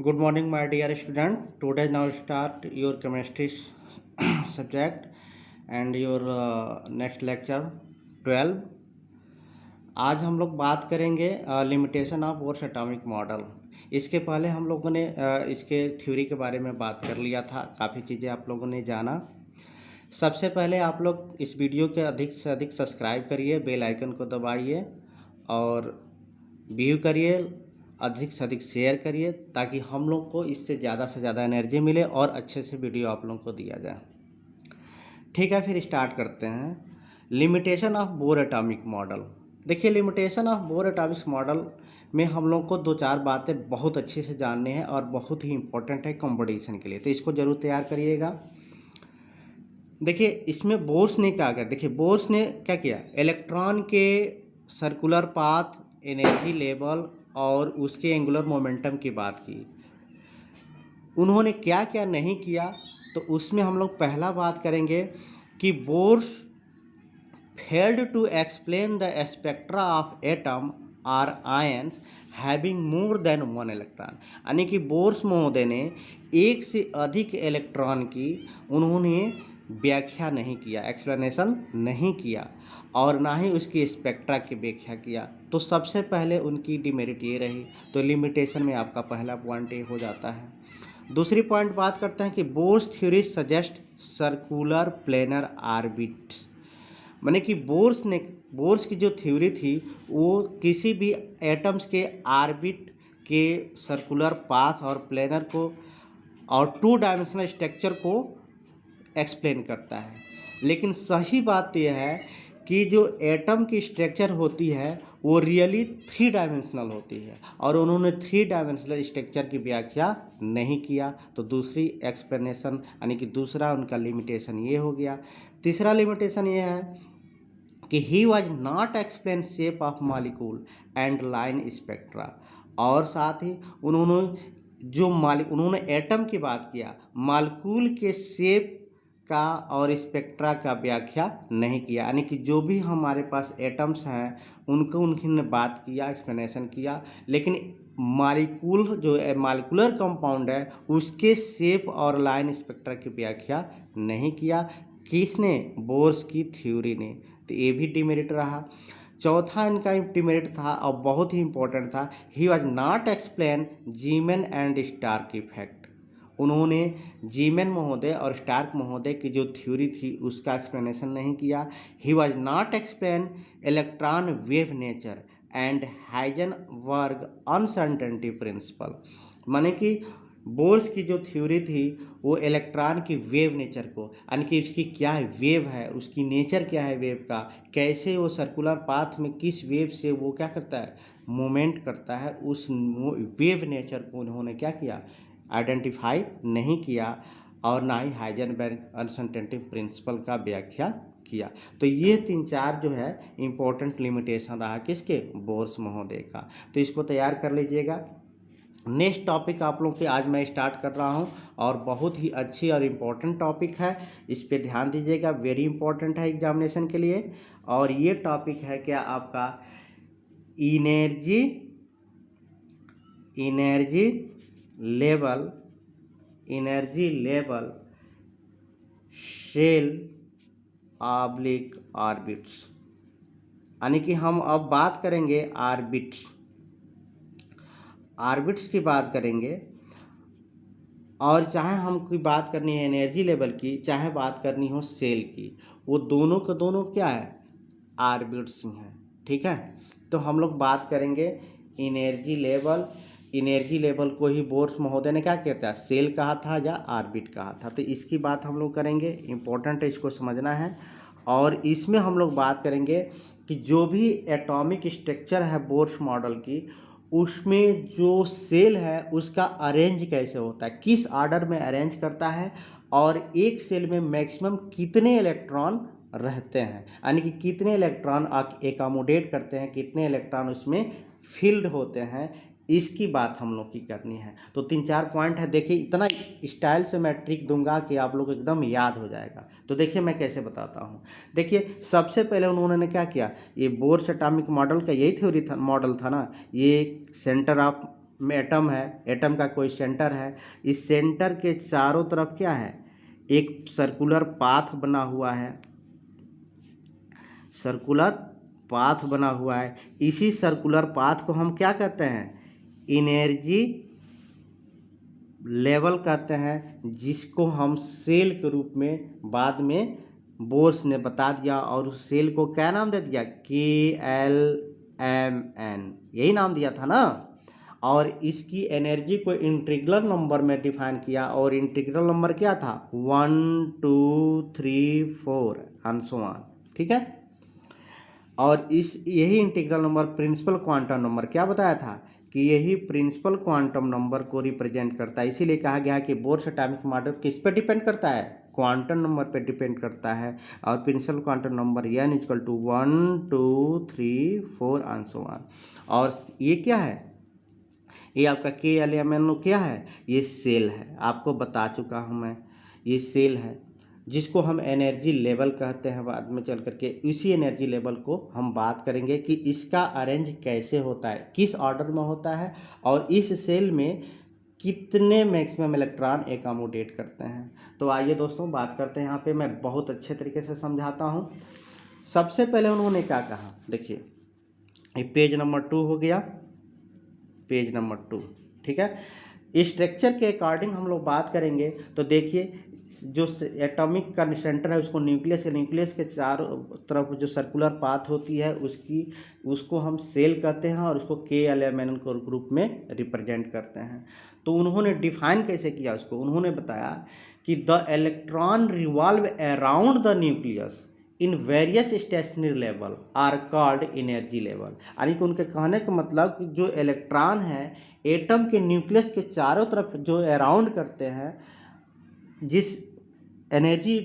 Good morning, my dear student. Today now start your chemistry subject and your next lecture 12. आज हम लोग बात करेंगे limitation of Bohr's atomic model. इसके पहले हम लोगों ने इसके थ्योरी के बारे में बात कर लिया था, काफ़ी चीज़ें आप लोगों ने जाना। सबसे पहले आप लोग इस वीडियो के अधिक से अधिक सब्सक्राइब करिए, बेल आइकन को दबाइए और व्यू करिए, अधिक से अधिक शेयर करिए ताकि हम लोग को इससे ज़्यादा एनर्जी मिले और अच्छे से वीडियो आप लोगों को दिया जाए। ठीक है, फिर स्टार्ट करते हैं। Limitation of Bohr atomic model. देखिए, limitation of Bohr atomic model में हम लोग को दो चार बातें बहुत अच्छे से जाननी है और बहुत ही इंपॉर्टेंट है कंपटीशन के लिए, तो इसको ज़रूर तैयार करिएगा। देखिए, इसमें बोर्स ने क्या किया, देखिए बोर्स ने क्या किया, इलेक्ट्रॉन के सर्कुलर पाथ, एनर्जी लेवल और उसके एंगुलर मोमेंटम की बात की। उन्होंने क्या क्या नहीं किया, तो उसमें हम लोग पहला बात करेंगे कि Bohr's failed to explain the spectra of atom or ions having more than one electron. यानी कि बोर्स महोदय ने एक से अधिक इलेक्ट्रॉन की उन्होंने व्याख्या नहीं किया, एक्सप्लेनेशन नहीं किया और ना ही उसकी स्पेक्ट्रा की व्याख्या किया। तो सबसे पहले उनकी डिमेरिट ये रही, तो लिमिटेशन में आपका पहला पॉइंट ये हो जाता है। दूसरी पॉइंट बात करते हैं कि Bohr's theory suggest circular planar orbits. माने कि बोर्स की जो थ्योरी थी वो किसी भी एटम्स के आर्बिट के सर्कुलर पाथ और प्लेनर को और टू डायमेंशनल स्ट्रक्चर को एक्सप्लेन करता है। लेकिन सही बात यह है कि जो एटम की स्ट्रक्चर होती है वो रियली 3 डायमेंशनल होती है और उन्होंने 3 डायमेंशनल स्ट्रक्चर की व्याख्या नहीं किया। तो दूसरी एक्सप्लेनेशन यानी कि दूसरा उनका लिमिटेशन ये हो गया। तीसरा लिमिटेशन ये है कि ही was not explain shape of molecule and line spectra. और साथ ही उन्होंने एटम की बात किया, मॉलिक्यूल के शेप का और स्पेक्ट्रा का व्याख्या नहीं किया। यानी कि जो भी हमारे पास एटम्स हैं उनको उन्होंने बात किया, एक्सप्लेनेशन किया, लेकिन मॉलिक्यूल जो मॉलिक्यूलर कंपाउंड है उसके शेप और लाइन स्पेक्ट्रा की व्याख्या नहीं किया। किसने? बोर्स की थ्योरी ने। तो ये भी डिमेरिट रहा। चौथा इनका डिमेरिट था और बहुत ही इंपॉर्टेंट था, he was not explain Zeeman and Stark effect. उन्होंने जीमैन महोदय और स्टार्क महोदय की जो थ्योरी थी उसका एक्सप्लेनेशन नहीं किया। ही was not explain electron wave nature and Heisenberg uncertainty principle. माने कि बोर्स की जो थ्योरी थी वो इलेक्ट्रॉन की वेव नेचर को, यानी कि इसकी क्या है वेव है, उसकी नेचर क्या है वेव का, कैसे वो सर्कुलर पाथ में किस वेव से वो क्या करता है, मूवमेंट करता है, उस वेव नेचर को उन्होंने क्या किया, आइडेंटिफाई नहीं किया और ना ही हाइजेनबर्ग अनसर्टेनिटी प्रिंसिपल का व्याख्या किया। तो ये 3-4 जो है इम्पोर्टेंट लिमिटेशन रहा किसके, बोर्स महोदय का। तो इसको तैयार कर लीजिएगा। नेक्स्ट टॉपिक आप लोग के आज मैं स्टार्ट कर रहा हूं और बहुत ही अच्छी और इम्पोर्टेंट टॉपिक है, इस पे ध्यान दीजिएगा, वेरी इंपॉर्टेंट है एग्जामिनेशन के लिए। और ये टॉपिक है क्या आपका, energy level shell oblique orbits. यानी कि हम अब बात करेंगे ऑर्बिट्स की बात करेंगे। और चाहे हमको बात करनी है एनर्जी लेवल की, चाहे बात करनी हो सेल की, वो दोनों के दोनों क्या है, ऑर्बिट्स ही हैं। ठीक है, तो हम लोग बात करेंगे एनर्जी लेवल को ही बोर्स महोदय ने क्या कहता है, सेल कहा था या ऑर्बिट कहा था। तो इसकी बात हम लोग करेंगे, इम्पोर्टेंट है, इसको समझना है। और इसमें हम लोग बात करेंगे कि जो भी एटॉमिक स्ट्रक्चर है बोर्स मॉडल की, उसमें जो सेल है उसका अरेंज कैसे होता है, किस ऑर्डर में अरेंज करता है और एक सेल में मैक्सिमम कितने इलेक्ट्रॉन रहते हैं, यानी कि कितने इलेक्ट्रॉन एकोमोडेट करते हैं, कितने इलेक्ट्रॉन उसमें फील्ड होते हैं, इसकी बात हम लोग की करनी है। तो 3-4 पॉइंट है, देखिए इतना स्टाइल से मैं ट्रिक दूंगा कि आप लोग एकदम याद हो जाएगा। तो देखिए मैं कैसे बताता हूँ। देखिए सबसे पहले उन्होंने क्या किया, ये बोर्स एटॉमिक मॉडल का यही थ्योरी था, मॉडल था ना, ये सेंटर ऑफ में एटम है, एटम का कोई सेंटर है, इस सेंटर के चारों तरफ क्या है, एक सर्कुलर पाथ बना हुआ है, सर्कुलर पाथ बना हुआ है। इसी सर्कुलर पाथ को हम क्या कहते हैं, एनर्जी लेवल कहते हैं, जिसको हम सेल के रूप में बाद में बोर्स ने बता दिया और उस सेल को क्या नाम दे दिया, KLMN, यही नाम दिया था ना। और इसकी एनर्जी को इंटीग्रल नंबर में डिफाइन किया और इंटीग्रल नंबर क्या था, 1 2 3 4 एंड सो ऑन, ठीक है। और यही integral number principal quantum number क्या बताया था कि यही प्रिंसिपल क्वांटम नंबर को रिप्रेजेंट करता है। इसीलिए कहा गया है कि बोर्स एटॉमिक मॉडल किस पे डिपेंड करता है, क्वांटम नंबर पे डिपेंड करता है। और principal quantum number n = 1 2 3 4 and so on. और ये क्या है, ये आपका KLMN क्या है, ये सेल है, आपको बता चुका हूँ मैं, ये सेल है जिसको हम एनर्जी लेवल कहते हैं। बाद में चल करके इसी एनर्जी लेवल को हम बात करेंगे कि इसका अरेंज कैसे होता है, किस ऑर्डर में होता है और इस सेल में कितने मैक्सिमम इलेक्ट्रॉन एकोमोडेट करते हैं। तो आइए दोस्तों बात करते हैं, यहाँ पे मैं बहुत अच्छे तरीके से समझाता हूँ। सबसे पहले उन्होंने क्या कहा, देखिए ये पेज नंबर 2 हो गया, पेज नंबर 2, ठीक है। स्ट्रक्चर के अकॉर्डिंग हम लोग बात करेंगे तो देखिए जो एटॉमिक का सेंटर है उसको न्यूक्लियस है, न्यूक्लियस के चारों तरफ जो सर्कुलर पाथ होती है उसको हम सेल कहते हैं और उसको KLMN को ग्रुप में रिप्रेजेंट करते हैं। तो उन्होंने डिफाइन कैसे किया उसको, उन्होंने बताया कि the electron revolve around the nucleus in various stationary level are called energy level. यानी कि उनके कहने का मतलब कि जो इलेक्ट्रॉन है एटम के न्यूक्लियस के चारों तरफ जो अराउंड करते हैं, जिस एनर्जी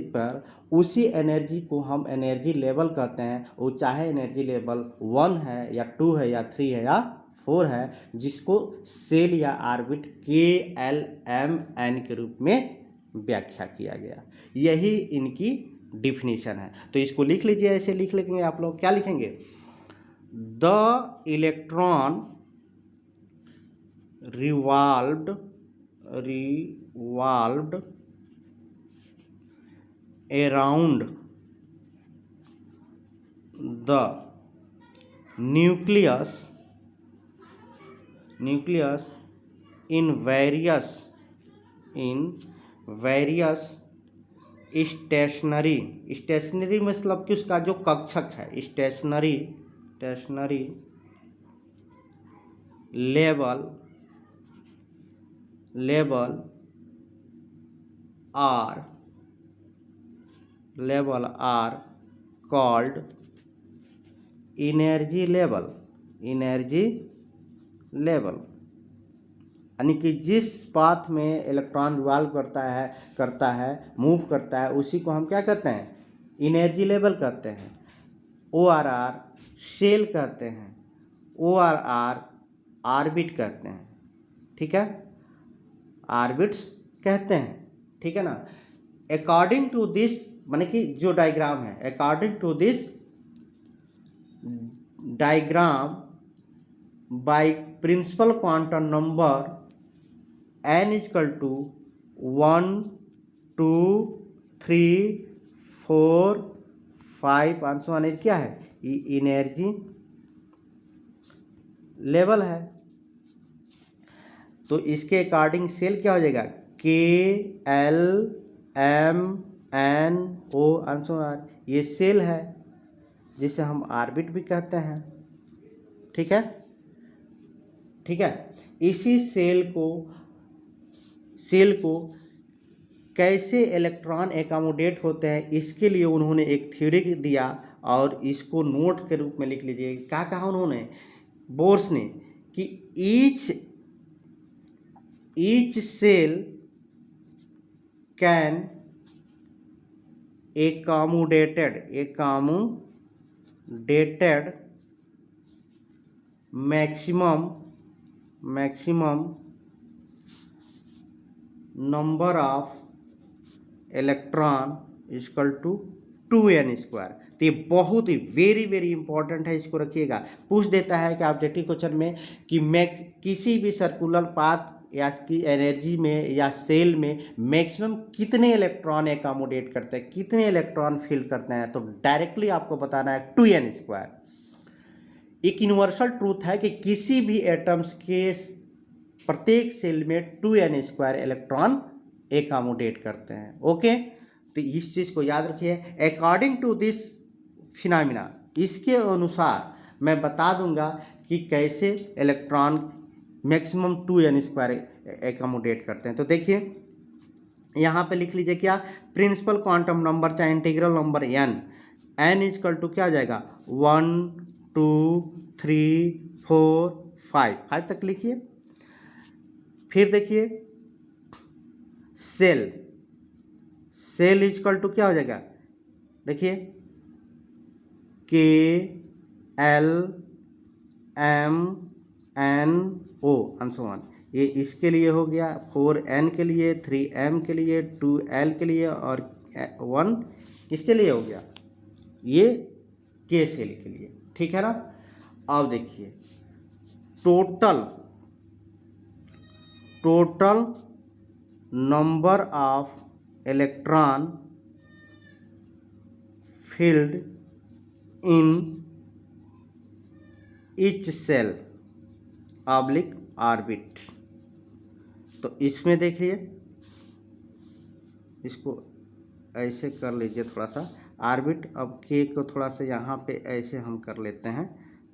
पर, उसी एनर्जी को हम एनर्जी लेवल कहते हैं। वो चाहे एनर्जी लेवल 1 है या 2 है या 3 है या 4 है, जिसको सेल या ऑर्बिट KLMN के रूप में व्याख्या किया गया। यही इनकी डिफिनीशन है। तो इसको लिख लीजिए, ऐसे लिख लेंगे आप लोग, क्या लिखेंगे, the electron revolved around the nucleus in various stationary मतलब कि उसका जो कक्षक है, stationary level are called energy level. यानी कि जिस पाथ में इलेक्ट्रॉन रिवॉल्व करता है मूव करता है, उसी को हम क्या कहते हैं, एनर्जी लेवल कहते हैं। ORR सेल कहते हैं, ORR ऑर्बिट कहते हैं, ठीक है, ऑर्बिट्स कहते हैं, ठीक है ना। अकॉर्डिंग टू दिस, माने कि जो डायग्राम है, according to this diagram by principal quantum number n = 1 2 3 4 5 5 क्या है, ये एनर्जी लेवल है। तो इसके अकॉर्डिंग सेल क्या हो जाएगा, KLMNO आंसर, ये सेल है जिसे हम ऑर्बिट भी कहते हैं, ठीक है, ठीक है। इसी सेल को कैसे इलेक्ट्रॉन एकोमोडेट होते हैं, इसके लिए उन्होंने एक थ्योरी दिया और इसको नोट के रूप में लिख लीजिए। क्या कहा उन्होंने, बोर्स ने, कि each cell can accommodated maximum number of electron is equal to 2n²। तो ये बहुत ही वेरी वेरी इंपॉर्टेंट है, इसको रखिएगा। पूछ देता है कि ऑब्जेक्टिव क्वेश्चन में कि किसी भी सर्कुलर पाथ या इसकी एनर्जी में या सेल में मैक्सिमम कितने इलेक्ट्रॉन एकोमोडेट करते हैं, कितने इलेक्ट्रॉन फिल करते हैं, तो डायरेक्टली आपको बताना है 2n²। एक यूनिवर्सल ट्रूथ है कि किसी भी एटम्स के प्रत्येक सेल में 2n² इलेक्ट्रॉन एकोमोडेट करते हैं। ओके, तो इस चीज़ को याद रखिए। अकॉर्डिंग टू दिस फिनोमिना, इसके अनुसार मैं बता दूंगा कि कैसे इलेक्ट्रॉन मैक्सिमम 2n² एकोमोडेट करते हैं। तो देखिए यहाँ पे लिख लीजिए क्या, प्रिंसिपल क्वांटम नंबर चाहे integral number n is equal to क्या आ जाएगा 1 2 3 4 5 तक लिखिए। फिर देखिए सेल इजकल टू क्या हो जाएगा, देखिए K L M N O Anshuman, ये इसके लिए हो गया, 4n के लिए, 3m के लिए, 2l के लिए और 1 किसके लिए हो गया, ये K सेल के लिए। ठीक है ना। अब देखिए total number of electron filled in each shell oblique orbit. तो इसमें देखिए, इसको ऐसे कर लीजिए थोड़ा सा ऑर्बिट। अब के को थोड़ा सा यहाँ पे ऐसे हम कर लेते हैं,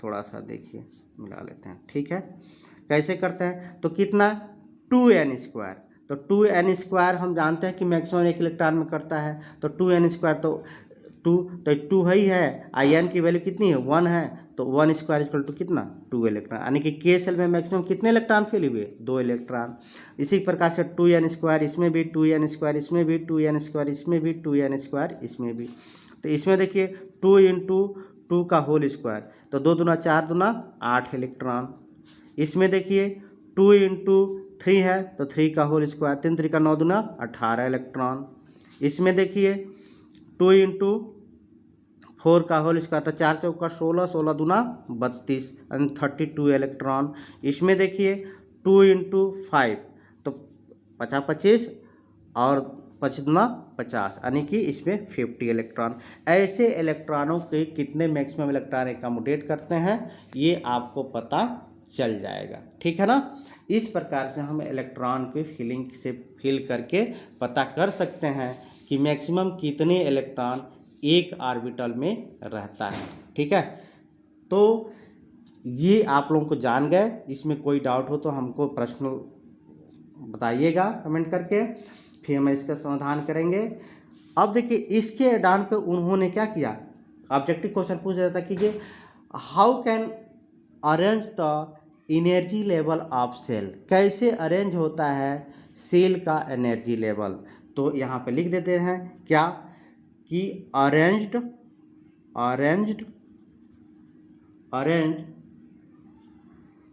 थोड़ा सा देखिए मिला लेते हैं। ठीक है, कैसे करते हैं, तो कितना 2n²। तो 2n² हम जानते हैं कि मैक्सिमम एक इलेक्ट्रॉन में करता है, तो 2n² तो 2 ही है, n की वैल्यू कितनी है 1 है, तो 1² इक्वल टू कितना 2 इलेक्ट्रॉन, यानी कि K सेल में मैक्सिमम कितने इलेक्ट्रॉन फिल हुए 2 इलेक्ट्रॉन। इसी प्रकार से 2n² इसमें भी, 2n² इसमें भी, 2n² इसमें भी, 2n² इसमें भी। तो इसमें देखिए 2 × 2 का होल स्क्वायर, तो 2 दूना 4 दूना 8 इलेक्ट्रॉन। इसमें देखिए 2 × 3 है तो 3 का होल स्क्वायर, 3 3 का 9 दूना 18 इलेक्ट्रॉन। इसमें देखिए 2 × 4 का होल स्क्वायर, तो 4 चौका 16, 16 दूना 32 यानी 32 इलेक्ट्रॉन। इसमें देखिए 2 × 5 तो 50 25 और 5 दूना 50 यानी कि इसमें 50 इलेक्ट्रॉन। ऐसे इलेक्ट्रॉनों के कितने मैक्सिमम इलेक्ट्रॉन एकोमोडेट करते हैं ये आपको पता चल जाएगा। ठीक है ना। इस प्रकार से हम इलेक्ट्रॉन के फिलिंग से फिल करके पता कर सकते हैं कि मैक्सिमम कितने इलेक्ट्रॉन एक ऑर्बिटल में रहता है। ठीक है, तो ये आप लोगों को जान गए। इसमें कोई डाउट हो तो हमको प्रश्न बताइएगा कमेंट करके, फिर हम इसका समाधान करेंगे। अब देखिए इसके एडान पे उन्होंने क्या किया, ऑब्जेक्टिव क्वेश्चन पूछ रहा था कि how can arrange the energy level of shell, कैसे अरेंज होता है सेल का एनर्जी लेवल। तो यहाँ पे लिख देते हैं क्या कि arranged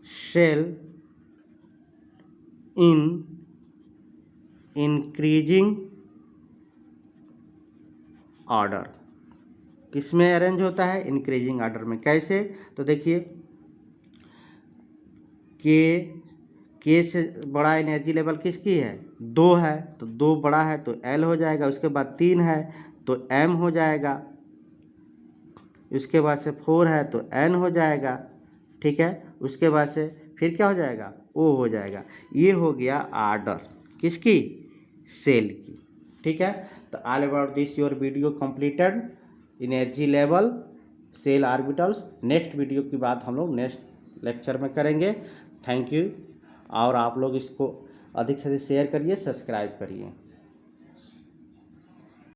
shell in increasing order. किसमें अरेंज होता है, इंक्रीजिंग ऑर्डर में। कैसे, तो देखिए के से बड़ा एनर्जी लेवल किसकी है 2 है, तो 2 बड़ा है तो L हो जाएगा। उसके बाद 3 है तो M हो जाएगा। उसके बाद से 4 है तो N हो जाएगा। ठीक है, उसके बाद से फिर क्या हो जाएगा O हो जाएगा। ये हो गया ऑर्डर किसकी, सेल की। ठीक है, तो all about this your video completed, energy level, shell orbitals. Next video की बात हम लोग नेक्स्ट लेक्चर में करेंगे। Thank you. और आप लोग इसको अधिक से अधिक शेयर करिए, सब्सक्राइब करिए।